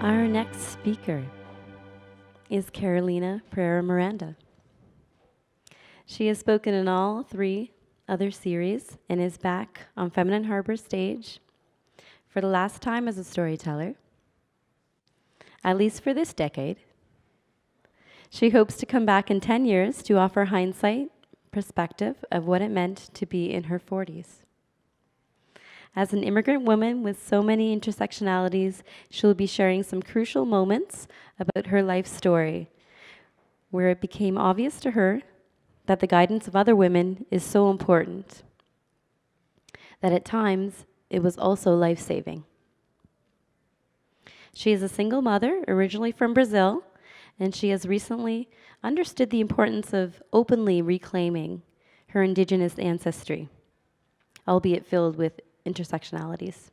Our next speaker is Carolina Miranda. She has spoken in all 3 other series and is back on Feminine Harbor stage for the last time as a storyteller, at least for this decade. She hopes to come back in 10 years to offer hindsight perspective of what it meant to be in her 40s. As an immigrant woman with so many intersectionalities, she'll be sharing some crucial moments about her life story, where it became obvious to her that the guidance of other women is so important, that at times it was also life-saving. She is a single mother, originally from Brazil, and she has recently understood the importance of openly reclaiming her Indigenous ancestry, albeit filled with intersectionalities,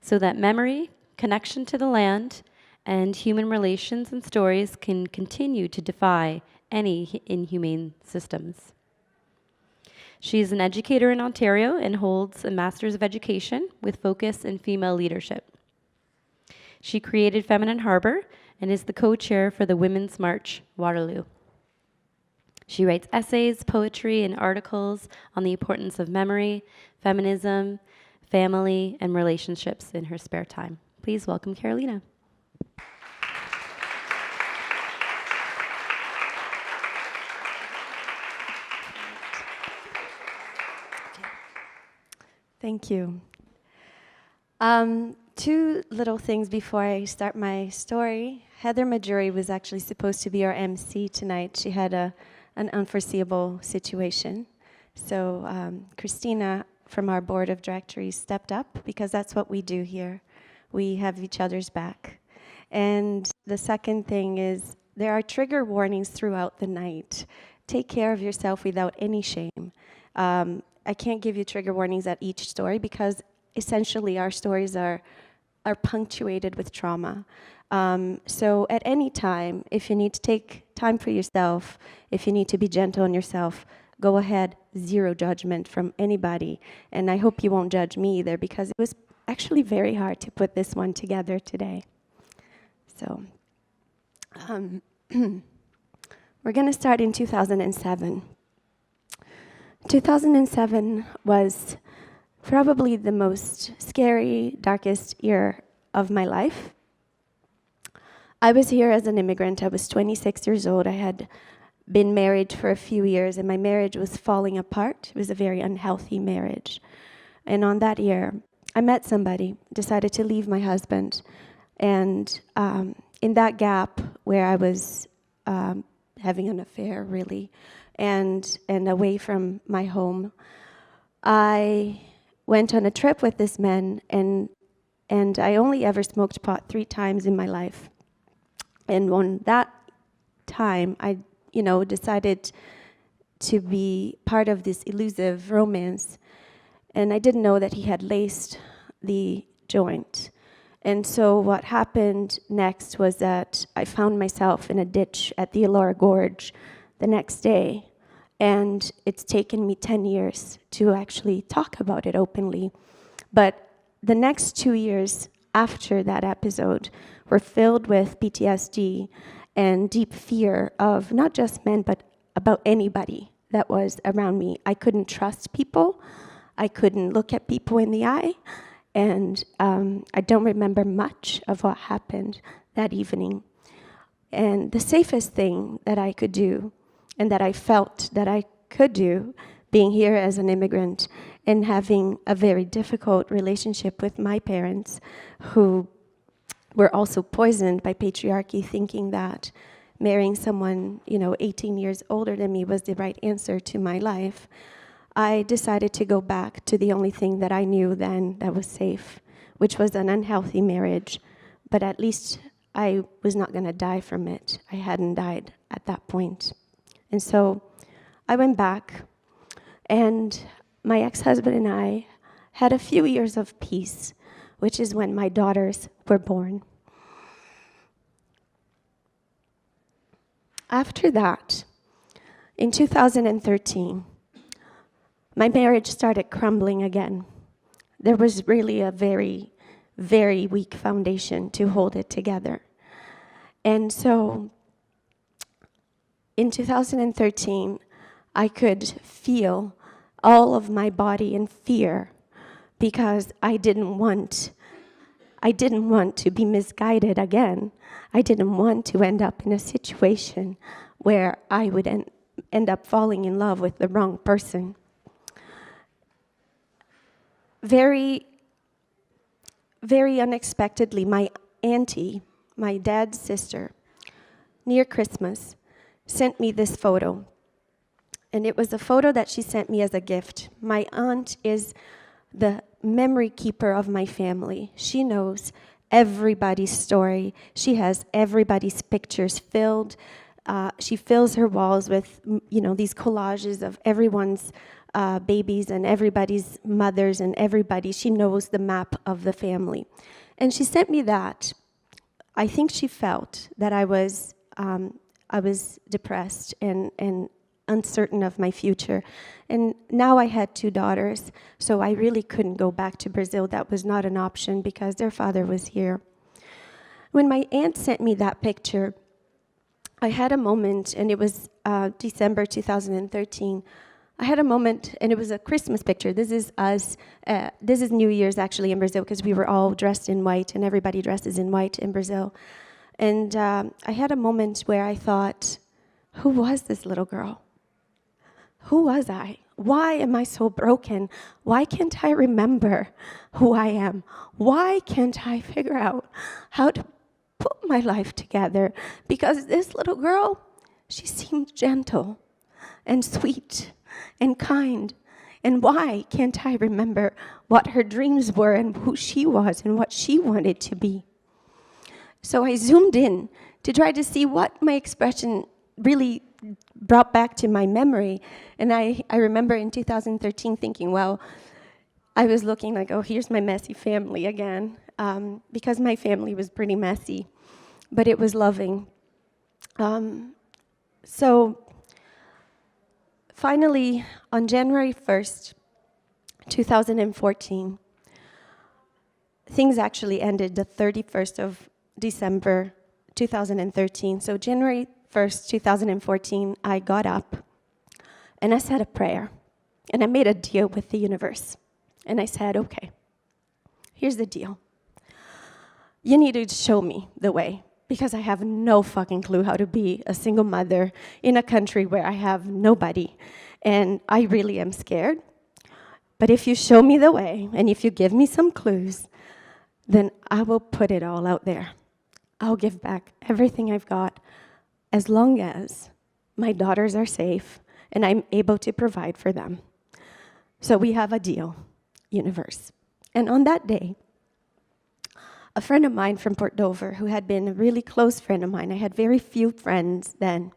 so that memory, connection to the land, and human relations and stories can continue to defy any inhumane systems. She is an educator in Ontario and holds a Master's of Education with focus in female leadership. She created Feminine Harbor and is the co-chair for the Women's March Waterloo. She writes essays, poetry, and articles on the importance of memory, feminism, family, and relationships in her spare time. Please welcome Carolina. Thank you. 2 little things before I start my story. Heather Majuri was actually supposed to be our MC tonight. She had an unforeseeable situation. So Christina from our board of directories stepped up because that's what we do here. We have each other's back. And the second thing is there are trigger warnings throughout the night. Take care of yourself without any shame. I can't give you trigger warnings at each story because essentially our stories are punctuated with trauma. So at any time, if you need to take time for yourself, if you need to be gentle on yourself, go ahead, 0 judgment from anybody. And I hope you won't judge me either because it was actually very hard to put this one together today. So we're gonna start in 2007. 2007 was probably the most scary, darkest year of my life. I was here as an immigrant. I was 26 years old. I had been married for a few years, and my marriage was falling apart. It was a very unhealthy marriage. And on that year, I met somebody, decided to leave my husband. And in that gap where I was having an affair, really, and away from my home, I went on a trip with this man, and I only ever smoked pot 3 times in my life. And on that time, I decided to be part of this elusive romance, and I didn't know that he had laced the joint. And so what happened next was that I found myself in a ditch at the Elora Gorge the next day, and it's taken me 10 years to actually talk about it openly. But the next 2 years after that episode were filled with PTSD and deep fear of not just men, but about anybody that was around me. I couldn't trust people. I couldn't look at people in the eye. And I don't remember much of what happened that evening. And the safest thing that I could do, and that I felt that I could do, being here as an immigrant and having a very difficult relationship with my parents, who were also poisoned by patriarchy, thinking that marrying someone 18 years older than me was the right answer to my life, I decided to go back to the only thing that I knew then that was safe, which was an unhealthy marriage. But at least I was not going to die from it. I hadn't died at that point. And so I went back, and my ex-husband and I had a few years of peace, which is when my daughters were born. After that, in 2013, my marriage started crumbling again. There was really a very very weak foundation to hold it together. And so in 2013, I could feel all of my body in fear because I didn't want to be misguided again. I didn't want to end up in a situation where I would end up falling in love with the wrong person. Very, very unexpectedly, my auntie, my dad's sister, near Christmas, sent me this photo. And it was a photo that she sent me as a gift. My aunt is the memory keeper of my family. She knows everybody's story. She has everybody's pictures filled. She fills her walls with, these collages of everyone's babies and everybody's mothers and everybody. She knows the map of the family. And she sent me that. I think she felt that I was depressed and uncertain of my future. And now I had 2 daughters, so I really couldn't go back to Brazil. That was not an option because their father was here. When my aunt sent me that picture, I had a moment, and it was December 2013. I had a moment, and it was a Christmas picture. This is us. This is New Year's, actually, in Brazil, because we were all dressed in white, and everybody dresses in white in Brazil. And I had a moment where I thought, who was this little girl? Who was I? Why am I so broken? Why can't I remember who I am? Why can't I figure out how to put my life together? Because this little girl, she seemed gentle and sweet and kind. And why can't I remember what her dreams were and who she was and what she wanted to be? So I zoomed in to try to see what my expression really brought back to my memory. And I remember in 2013 thinking, well, I was looking like, oh, here's my messy family again, because my family was pretty messy, but it was loving. So finally, on January 1st, 2014, things actually ended the 31st of December 2013. So January 1st, 2014, I got up and I said a prayer and I made a deal with the universe. And I said, okay, here's the deal. You need to show me the way because I have no fucking clue how to be a single mother in a country where I have nobody. And I really am scared. But if you show me the way and if you give me some clues, then I will put it all out there. I'll give back everything I've got as long as my daughters are safe and I'm able to provide for them. So we have a deal, universe. And on that day, a friend of mine from Port Dover, who had been a really close friend of mine, I had very few friends then,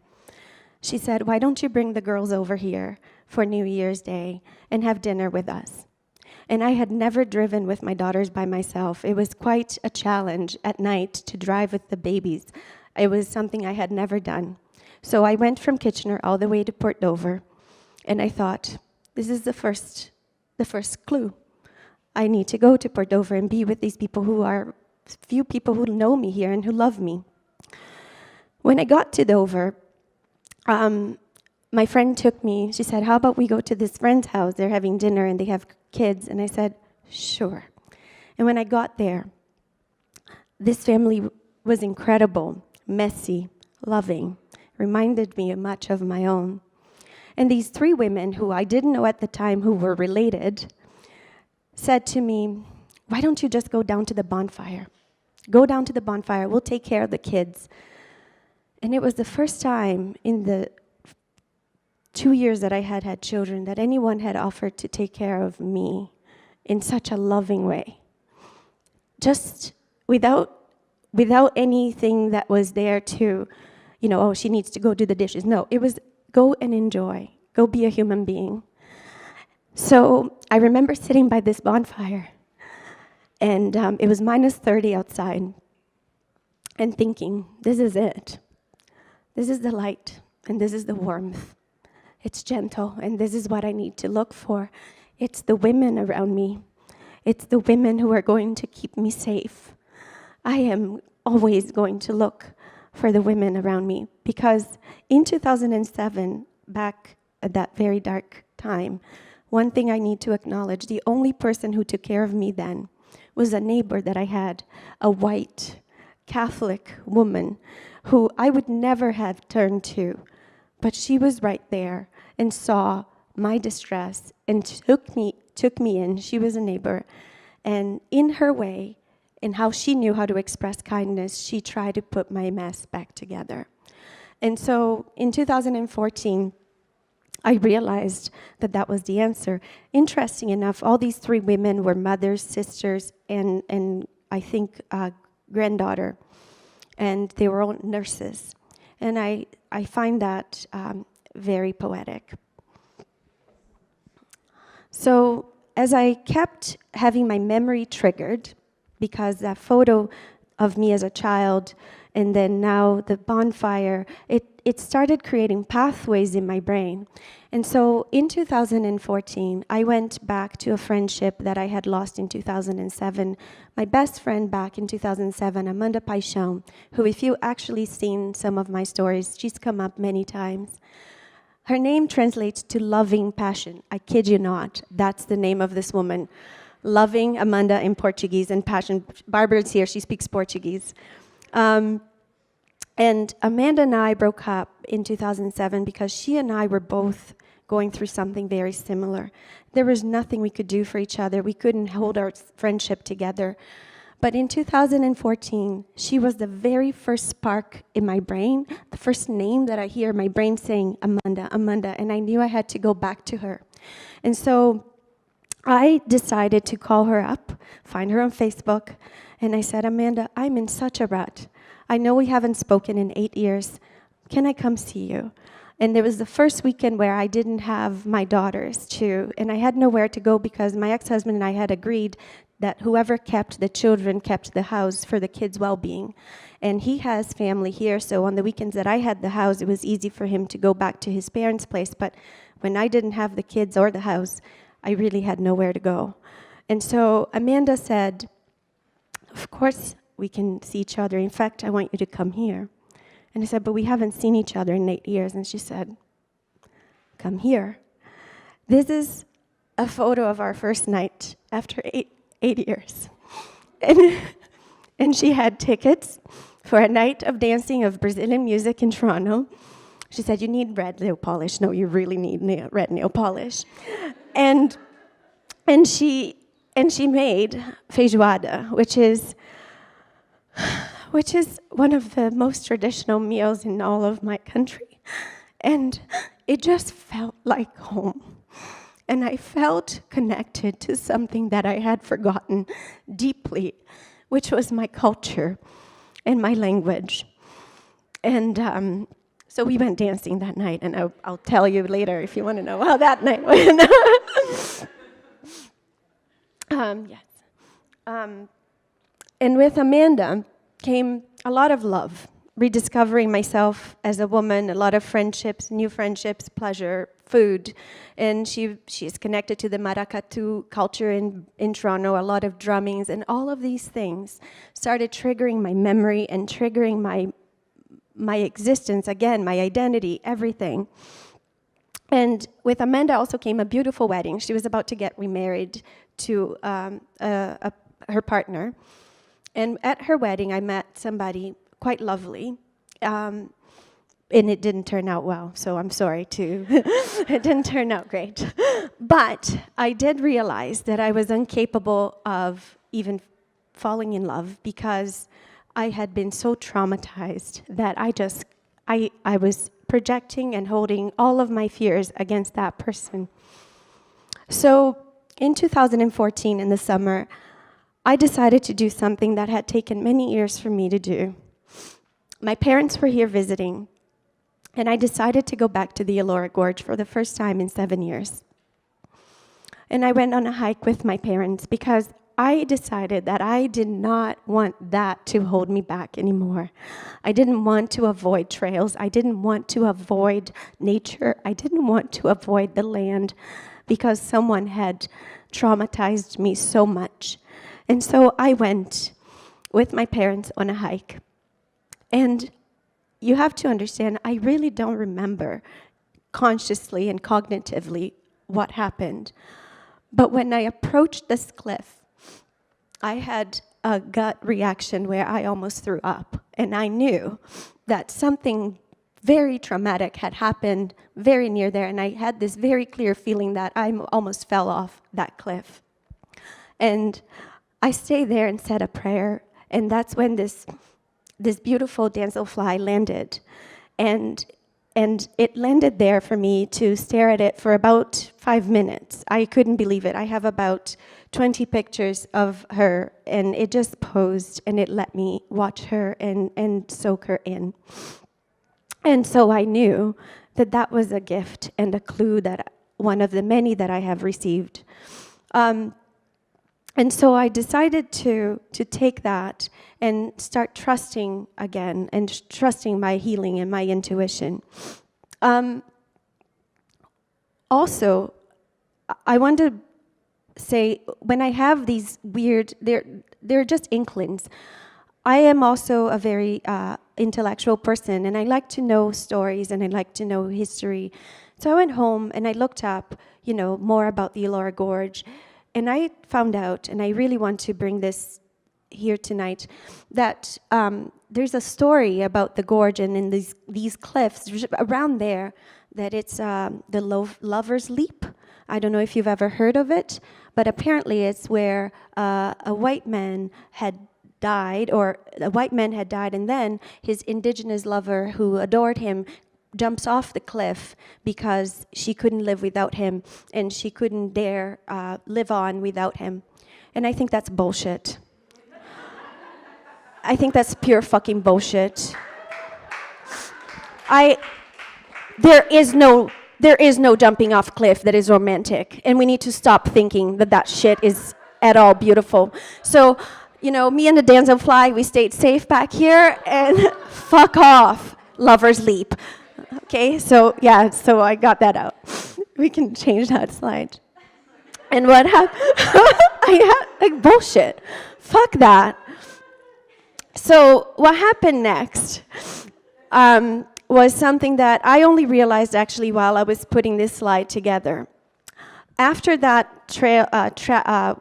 she said, why don't you bring the girls over here for New Year's Day and have dinner with us? And I had never driven with my daughters by myself. It was quite a challenge at night to drive with the babies. It was something I had never done. So I went from Kitchener all the way to Port Dover, and I thought, this is the first clue. I need to go to Port Dover and be with these people who are few people who know me here and who love me. When I got to Dover, my friend took me, she said, how about we go to this friend's house? They're having dinner and they have kids. And I said, sure. And when I got there, this family was incredible, messy, loving, reminded me much of my own. And these 3 women who I didn't know at the time who were related said to me, why don't you just go down to the bonfire? Go down to the bonfire, we'll take care of the kids. And it was the first time in the 2 years that I had had children that anyone had offered to take care of me in such a loving way. Just without anything that was there to, oh, she needs to go do the dishes. No, it was go and enjoy. Go be a human being. So I remember sitting by this bonfire, and it was -30 outside, and thinking, this is it. This is the light, and this is the warmth. It's gentle, and this is what I need to look for. It's the women around me. It's the women who are going to keep me safe. I am always going to look for the women around me, because in 2007, back at that very dark time, one thing I need to acknowledge, the only person who took care of me then was a neighbor that I had, a white Catholic woman who I would never have turned to, but she was right there and saw my distress and took me in. She was a neighbor, and in her way, in how she knew how to express kindness, she tried to put my mess back together. And so in 2014, I realized that that was the answer. Interesting enough, all these three women were mothers, sisters, and I think granddaughter, and they were all nurses. And I find that very poetic. So as I kept having my memory triggered, because that photo of me as a child, and then now the bonfire, it started creating pathways in my brain. And so in 2014, I went back to a friendship that I had lost in 2007. My best friend back in 2007, Amanda Paixão, who, if you actually seen some of my stories, she's come up many times. Her name translates to loving passion. I kid you not. That's the name of this woman. Loving Amanda in Portuguese, and passion. Barbara's here. She speaks Portuguese. And Amanda and I broke up in 2007 because she and I were both going through something very similar. There was nothing we could do for each other. We couldn't hold our friendship together. But in 2014, she was the very first spark in my brain, the first name that I hear my brain saying, Amanda, Amanda, and I knew I had to go back to her. And so I decided to call her up, find her on Facebook, and I said, Amanda, I'm in such a rut. I know we haven't spoken in 8 years. Can I come see you? And there was the first weekend where I didn't have my daughters too, and I had nowhere to go because my ex-husband and I had agreed that whoever kept the children kept the house for the kids' well-being. And he has family here, so on the weekends that I had the house, it was easy for him to go back to his parents' place. But when I didn't have the kids or the house, I really had nowhere to go. And so Amanda said, of course we can see each other. In fact, I want you to come here. And I said, but we haven't seen each other in 8 years. And she said, come here. This is a photo of our first night after eight years. And she had tickets for a night of dancing of Brazilian music in Toronto. She said, you need red nail polish. No, you really need red nail polish. And she made feijoada, which is one of the most traditional meals in all of my country. And it just felt like home. And I felt connected to something that I had forgotten deeply, which was my culture and my language. And so we went dancing that night, and I'll tell you later if you want to know how that night went. Yes. And with Amanda came a lot of love, rediscovering myself as a woman, a lot of friendships, new friendships, pleasure, food. And she is connected to the maracatu culture in Toronto, a lot of drummings, and all of these things started triggering my memory and triggering my existence, again, my identity, everything. And with Amanda also came a beautiful wedding. She was about to get remarried to her partner. And at her wedding, I met somebody quite lovely. And it didn't turn out well, so I'm sorry too. It didn't turn out great. But I did realize that I was incapable of even falling in love because I had been so traumatized that I was projecting and holding all of my fears against that person. So in 2014, in the summer, I decided to do something that had taken many years for me to do. My parents were here visiting, and I decided to go back to the Elora Gorge for the first time in 7 years. And I went on a hike with my parents because I decided that I did not want that to hold me back anymore. I didn't want to avoid trails. I didn't want to avoid nature. I didn't want to avoid the land because someone had traumatized me so much. And so I went with my parents on a hike. And you have to understand, I really don't remember consciously and cognitively what happened. But when I approached this cliff, I had a gut reaction where I almost threw up. And I knew that something very traumatic had happened very near there. And I had this very clear feeling that I almost fell off that cliff. And I stayed there and said a prayer. And that's when this beautiful damselfly landed. And it landed there for me to stare at it for about 5 minutes. I couldn't believe it. I have about 20 pictures of her, and it just posed, and it let me watch her and soak her in. And so I knew that that was a gift and a clue, that one of the many that I have received. And so I decided to take that and start trusting again, and trusting my healing and my intuition. Also, I want to say, when I have these weird, they're just inklings. I am also a very intellectual person, and I like to know stories, and I like to know history. So I went home and I looked up, more about the Elora Gorge. And I found out, and I really want to bring this here tonight, that there's a story about the gorge and in these cliffs around there, that it's the Lover's Leap. I don't know if you've ever heard of it, but apparently it's where a white man had died, and then his indigenous lover who adored him jumps off the cliff because she couldn't live without him, and she couldn't dare live on without him. And I think that's bullshit. I think that's pure fucking bullshit. There is no jumping off cliff that is romantic, and we need to stop thinking that shit is at all beautiful. So, me and the damselfly, we stayed safe back here, and fuck off, Lover's Leap. Okay, so I got that out. We can change that slide. And what happened? Bullshit. Fuck that. So what happened next was something that I only realized actually while I was putting this slide together. After that trail,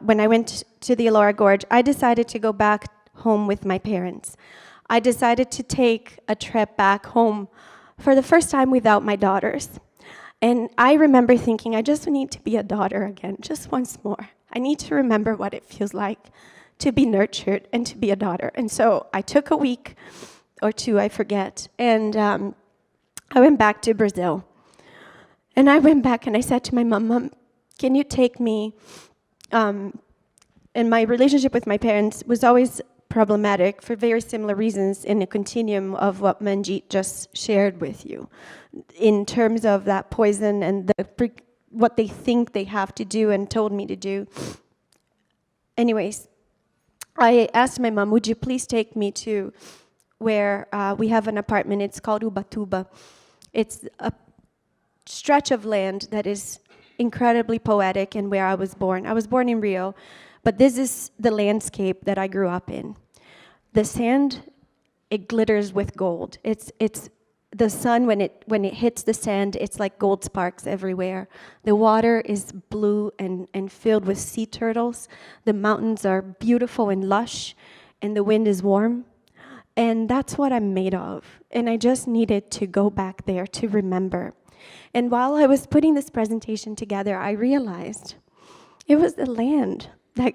when I went to the Elora Gorge, I decided to go back home with my parents. I decided to take a trip back home for the first time without my daughters. And I remember thinking, I just need to be a daughter again, just once more. I need to remember what it feels like to be nurtured and to be a daughter. And so I took a week or two, I forget, and I went back to Brazil. And I went back and I said to my mom, can you take me? And my relationship with my parents was always problematic for very similar reasons in a continuum of what Manjit just shared with you, in terms of that poison and what they think they have to do and told me to do. Anyways, I asked my mom, would you please take me to where we have an apartment. It's called Ubatuba. It's a stretch of land that is incredibly poetic, and where I was born. I was born in Rio, but this is the landscape that I grew up in. The sand, it glitters with gold. It's the sun, when it hits the sand, it's like gold sparks everywhere. The water is blue and filled with sea turtles. The mountains are beautiful and lush, and the wind is warm. And that's what I'm made of. And I just needed to go back there to remember. And while I was putting this presentation together, I realized it was the land that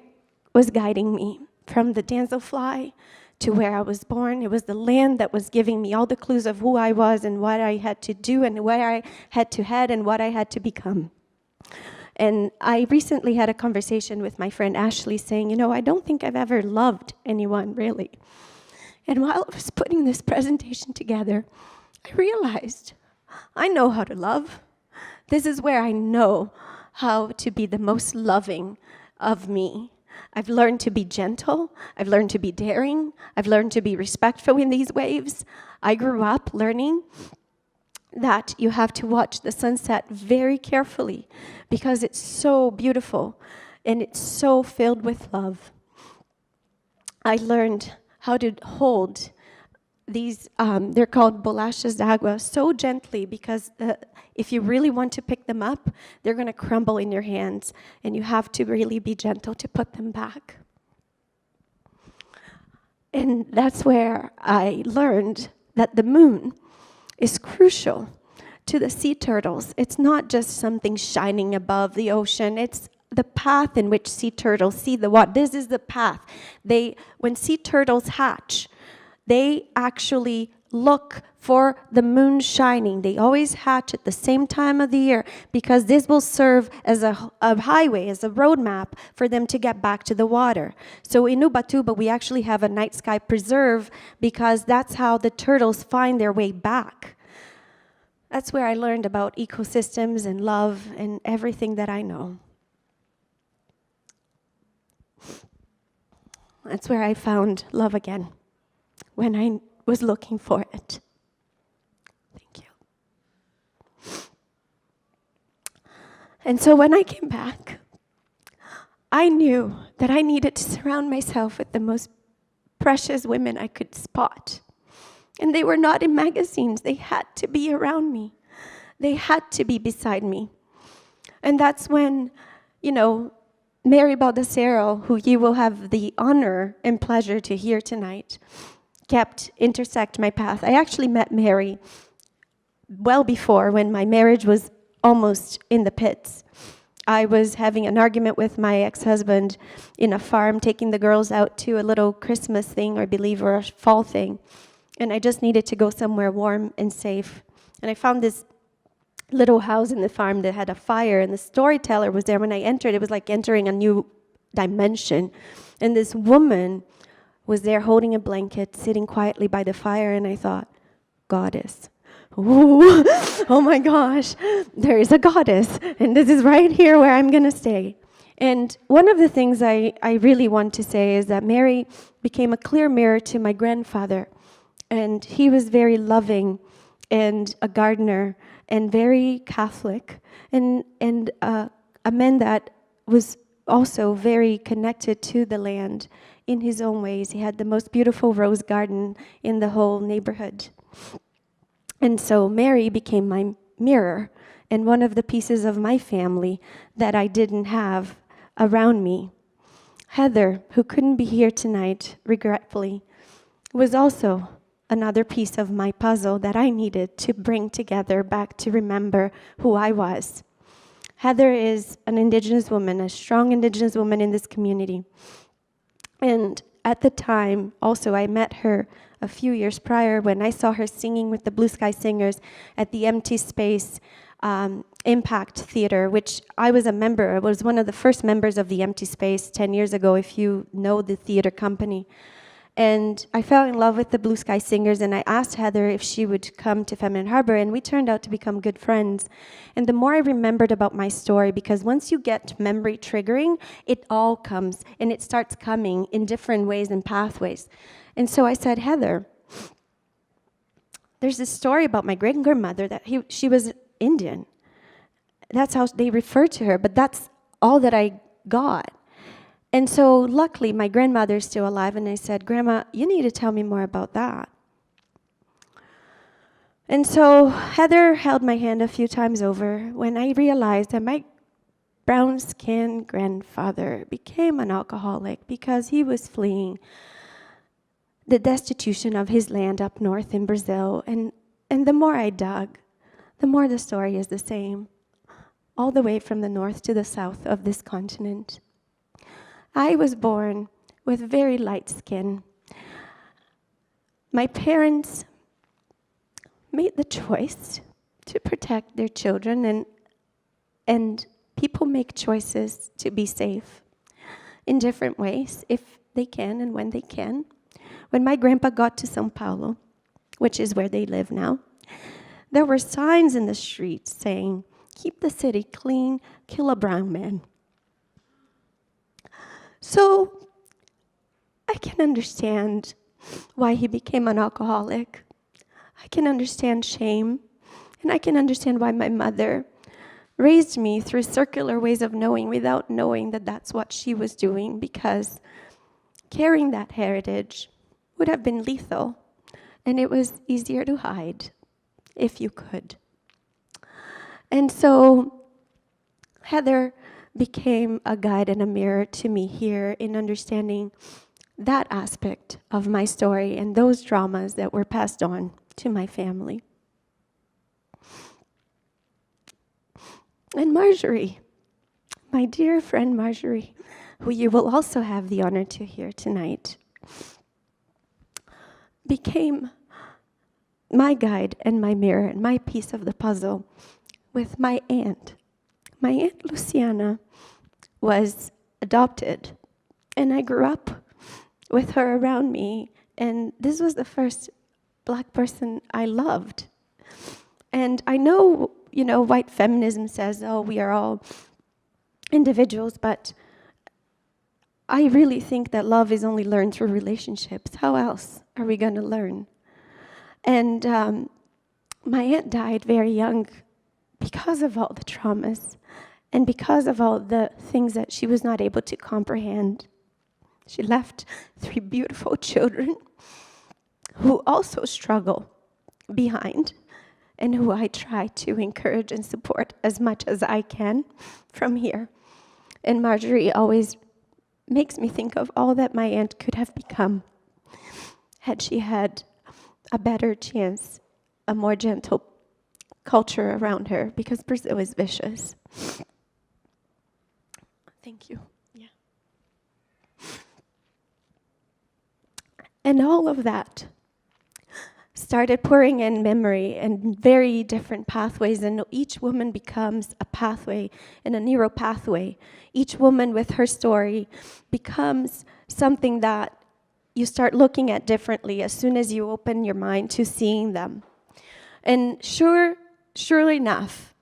was guiding me from the damselfly to where I was born. It was the land that was giving me all the clues of who I was and what I had to do and where I had to head and what I had to become. And I recently had a conversation with my friend Ashley saying, I don't think I've ever loved anyone, really. And while I was putting this presentation together, I realized I know how to love. This is where I know how to be the most loving of me. I've learned to be gentle. I've learned to be daring. I've learned to be respectful in these waves. I grew up learning that you have to watch the sunset very carefully because it's so beautiful. and it's so filled with love. I learned how to hold these, they're called bolachas d'agua, so gently, because if you really want to pick them up, they're going to crumble in your hands, and you have to really be gentle to put them back. And that's where I learned that the moon is crucial to the sea turtles. It's not just something shining above the ocean. It's the path in which sea turtles see the water. This is the path. When sea turtles hatch, they actually look for the moon shining. They always hatch at the same time of the year because this will serve as a highway, as a roadmap for them to get back to the water. So in Ubatuba, we actually have a night sky preserve because that's how the turtles find their way back. That's where I learned about ecosystems and love and everything that I know. That's where I found love again, when I was looking for it. Thank you. And so when I came back, I knew that I needed to surround myself with the most precious women I could spot. And they were not in magazines. They had to be around me. They had to be beside me. And that's when, Mary Baldacero, who you will have the honor and pleasure to hear tonight, kept intersect my path. I actually met Mary well before, when my marriage was almost in the pits. I was having an argument with my ex-husband in a farm, taking the girls out to a little Christmas thing, or a fall thing. And I just needed to go somewhere warm and safe. And I found this little house in the farm that had a fire, and the storyteller was there. When I entered, it was like entering a new dimension. And this woman was there holding a blanket, sitting quietly by the fire, and I thought, goddess. Ooh, oh my gosh, there is a goddess, and this is right here where I'm going to stay. And one of the things I really want to say is that Mary became a clear mirror to my grandfather, and he was very loving and a gardener and very Catholic, and a man that was also very connected to the land in his own ways. He had the most beautiful rose garden in the whole neighborhood. And so Mary became my mirror and one of the pieces of my family that I didn't have around me. Heather, who couldn't be here tonight, regretfully, was also another piece of my puzzle that I needed to bring together back to remember who I was. Heather is an Indigenous woman, a strong Indigenous woman in this community. And at the time, also, I met her a few years prior when I saw her singing with the Blue Sky Singers at the Empty Space Impact Theater, which I was a member. I was one of the first members of the Empty Space 10 years ago, if you know the theater company. And I fell in love with the Blue Sky Singers, and I asked Heather if she would come to Feminine Harbor, and we turned out to become good friends. And the more I remembered about my story, because once you get memory triggering, it all comes, and it starts coming in different ways and pathways. And so I said, Heather, there's this story about my great-grandmother that she was Indian. That's how they refer to her, but that's all that I got. And so luckily, my grandmother is still alive, and I said, Grandma, you need to tell me more about that. And so Heather held my hand a few times over when I realized that my brown-skinned grandfather became an alcoholic because he was fleeing the destitution of his land up north in Brazil. And the more I dug, the more the story is the same, all the way from the north to the south of this continent. I was born with very light skin. My parents made the choice to protect their children, and people make choices to be safe in different ways, if they can and when they can. When my grandpa got to São Paulo, which is where they live now, there were signs in the streets saying, keep the city clean, kill a brown man. So I can understand why he became an alcoholic. I can understand shame, and I can understand why my mother raised me through circular ways of knowing without knowing that that's what she was doing, because carrying that heritage would have been lethal, and it was easier to hide if you could. And so Heather became a guide and a mirror to me here in understanding that aspect of my story and those traumas that were passed on to my family. And Marjorie, my dear friend Marjorie, who you will also have the honor to hear tonight, became my guide and my mirror and my piece of the puzzle with my aunt. My Aunt Luciana was adopted, and I grew up with her around me, and this was the first Black person I loved. And I know, white feminism says, oh, we are all individuals, but I really think that love is only learned through relationships. How else are we going to learn? And my aunt died very young because of all the traumas and because of all the things that she was not able to comprehend. She left 3 beautiful children who also struggle behind, and who I try to encourage and support as much as I can from here. And Marjorie always makes me think of all that my aunt could have become had she had a better chance, a more gentle culture around her, because Brazil is vicious. Thank you. Yeah. And all of that started pouring in memory and very different pathways, and each woman becomes a pathway and a neural pathway. Each woman with her story becomes something that you start looking at differently as soon as you open your mind to seeing them. And surely enough,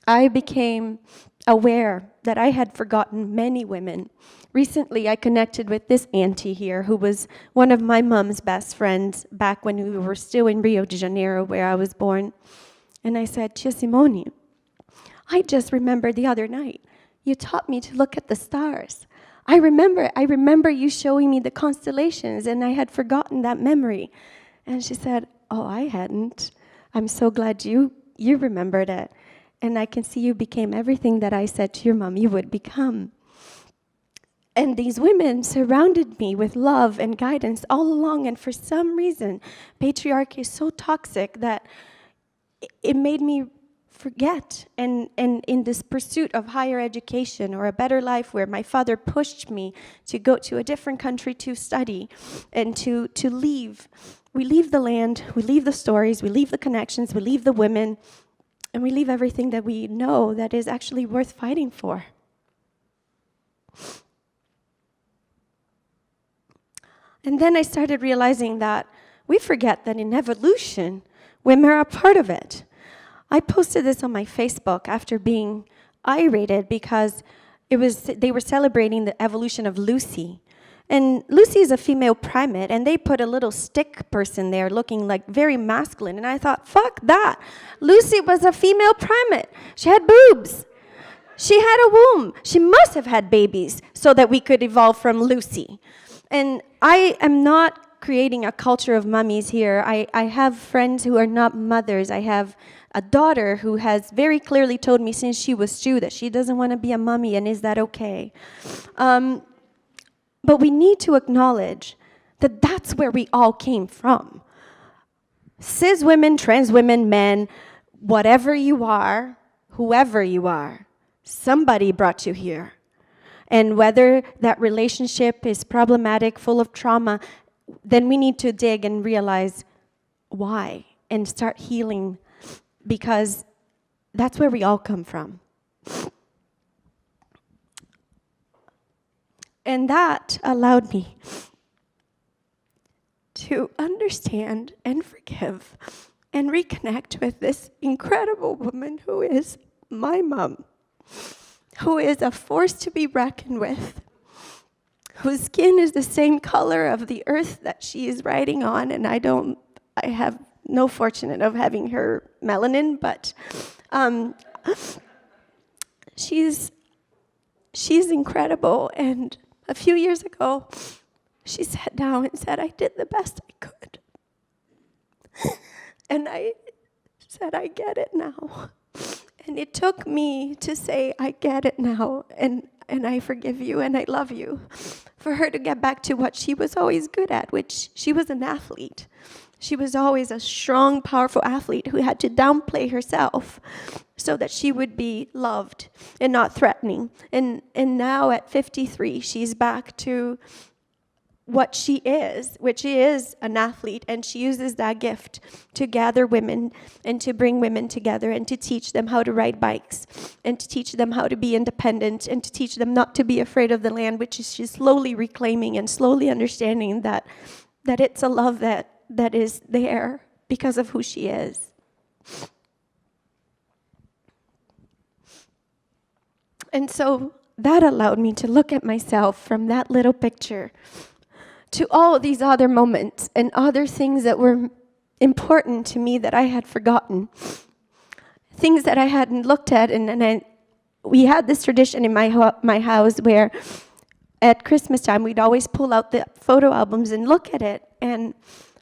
I became aware that I had forgotten many women. Recently, I connected with this auntie here who was one of my mom's best friends back when we were still in Rio de Janeiro, where I was born. And I said, Tia Simone, I just remembered the other night, you taught me to look at the stars. I remember you showing me the constellations, and I had forgotten that memory. And she said, oh, I hadn't. I'm so glad you remembered it. And I can see you became everything that I said to your mom you would become. And these women surrounded me with love and guidance all along. And for some reason, patriarchy is so toxic that it made me forget. And in this pursuit of higher education or a better life, where my father pushed me to go to a different country to study and to leave. We leave the land, we leave the stories, we leave the connections, we leave the women, and we leave everything that we know that is actually worth fighting for. And then I started realizing that we forget that in evolution, women are a part of it. I posted this on my Facebook after being irated because they were celebrating the evolution of Lucy. And Lucy is a female primate, and they put a little stick person there looking like very masculine. And I thought, fuck that. Lucy was a female primate. She had boobs. She had a womb. She must have had babies so that we could evolve from Lucy. And I am not creating a culture of mummies here. I have friends who are not mothers. I have a daughter who has very clearly told me since she was 2 that she doesn't want to be a mummy, and is that okay? But we need to acknowledge that that's where we all came from. Cis women, trans women, men, whatever you are, whoever you are, somebody brought you here. And whether that relationship is problematic, full of trauma, then we need to dig and realize why and start healing, because that's where we all come from. And that allowed me to understand and forgive and reconnect with this incredible woman who is my mom, who is a force to be reckoned with, whose skin is the same color of the earth that she is riding on, and I have no fortune of having her melanin, but she's incredible. And a few years ago, she sat down and said, I did the best I could. And I said, I get it now. And it took me to say, I get it now, and I forgive you, and I love you, for her to get back to what she was always good at, which she was an athlete. She was always a strong, powerful athlete who had to downplay herself so that she would be loved and not threatening. And now at 53, she's back to what she is, which is an athlete, and she uses that gift to gather women and to bring women together and to teach them how to ride bikes and to teach them how to be independent and to teach them not to be afraid of the land, which is she's slowly reclaiming and slowly understanding that it's a love that is there because of who she is. And so that allowed me to look at myself from that little picture to all these other moments and other things that were important to me that I had forgotten. Things that I hadn't looked at. We had this tradition in my house where at Christmas time, we'd always pull out the photo albums and look at it. And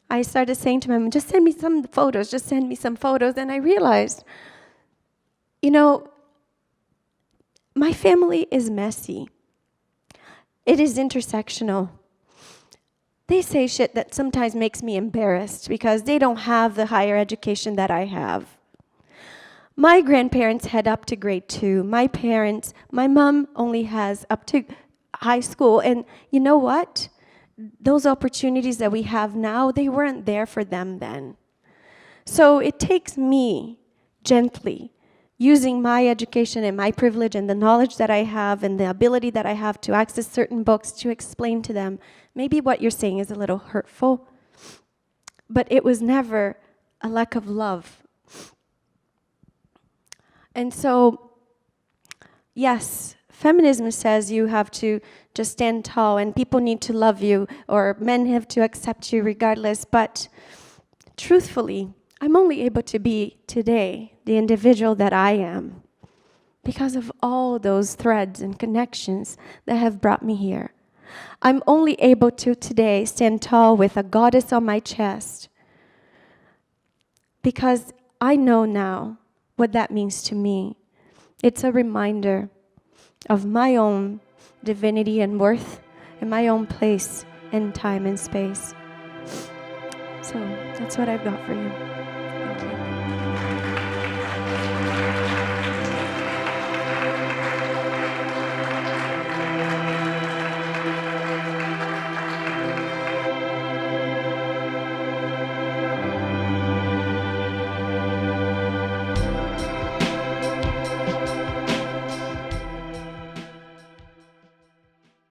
I started saying to my mom, just send me some photos, just send me some photos. And I realized, my family is messy. It is intersectional. They say shit that sometimes makes me embarrassed because they don't have the higher education that I have. My grandparents had up to grade 2. My mom only has up to high school. And you know what? Those opportunities that we have now, they weren't there for them then. So it takes me gently using my education and my privilege and the knowledge that I have and the ability that I have to access certain books to explain to them, maybe what you're saying is a little hurtful, but it was never a lack of love. And so, yes, feminism says you have to just stand tall and people need to love you or men have to accept you regardless, but truthfully, I'm only able to be today the individual that I am because of all those threads and connections that have brought me here. I'm only able to today stand tall with a goddess on my chest because I know now what that means to me. It's a reminder of my own divinity and worth and my own place in time and space. So that's what I've got for you. Thank you.